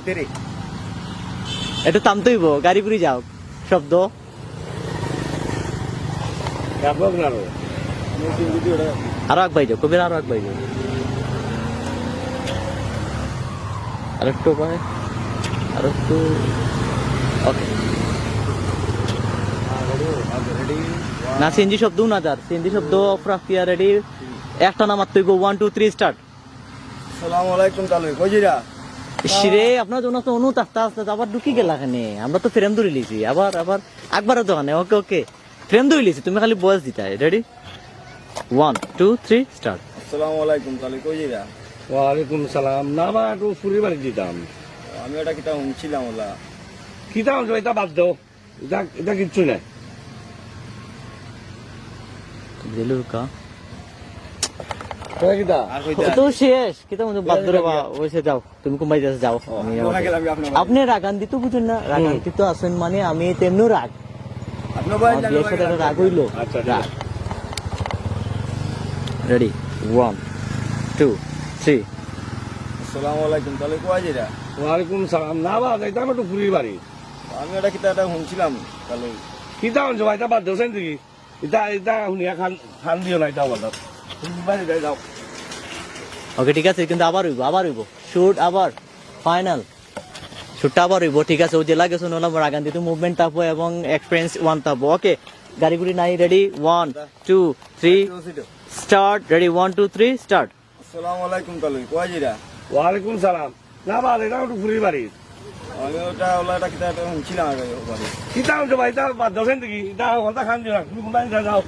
তেরে একটু থামতে হইব, গাড়ি পুরি যাও শব্দ। আরো আগ বাইজো, কবির আরো আগ বাইজো, আর একটু পায়, আর একটু। ওকে না, সিএনজি শব্দ না যার, সিএনজি শব্দ অফ রাখিয়া রেডি। একটা নাম মারতে হইব, 1 2 3 স্টার্ট। আসসালামু আলাইকুম তাহলে কইজিরা শিরে আপনার জন্য তো অনুত আস্তে আস্তে আবার ঢুকি গেলা খানে, আমরা তো ফ্রেম ধরে লিছি, আবার আবার একবারের দোকানে। ওকে ওকে ফ্রেম ধরে লিছি, তুমি খালি বয়স দিতে। Ready 1 2 3 start. আসসালামু আলাইকুম তাহলে কইজিরা ওয়ালাইকুম সালাম। না বা একটু ফুরি বাড়ি দিতাম। আমি ওটা কিটা শুনছিলাম ওলা কি দাম এটা বাদ দাও, এটা কিচ্ছু নাই। দিলুকা কিতা আর কইতা তো শেষ কিতা মনে বাদ ধরে বা ওইসে যাও, তুমি কুমাই যাও যাও। ওখানে গেলাম আপনার আপনি রাগান্তি তো বুঝুন না, রাগান্তি তো আছেন মানে আমি তেমনি রাগ, আপনার ভাই আমার বিয়ের সাথে একটা রাগ হইলো। আচ্ছা, রাগ। রেডি 1 2 3। আসসালামু আলাইকুম তাহলে কইজিরা ওয়ালাইকুম সালাম। না বা এটা একটু ফুরি বাড়ি। আমি ওটা কিটা এটা শুনছিলাম তাহলে কি দাম এটা বাদ দাও সেন দেখি। এটা শুনিয়া খান দিও না, এটা বাদ দাও। তুমি বাড়ি যাও। ওকে ঠিক আছে, কিন্তু আবার হইব, আবার হইব শুট, আবার ফাইনাল শুটটা আবার হইব। ঠিক আছে, ও যে লাগে শোনো না, রাগান্তি তো মুভমেন্ট থাকবো এবং এক্সপিরিয়েন্স 1 থাকবো। ওকে গাড়ি গুড়ি নাই, রেডি 1 2 3 স্টার্ট। Ready 1 2 3 start. আসসালামু আলাইকুম তাহলে কইজিরা ওয়ালাইকুম সালাম। না বা এটা একটু ফুরি বাড়ি। আমি ওটা ওলা এটা কিটা এটা শুনছিলাম আগে ওখানে কি দাম এটা বাদ দাও সেন দেখি। এটা কথা খান দিও না, তুমি বাড়ি যাও।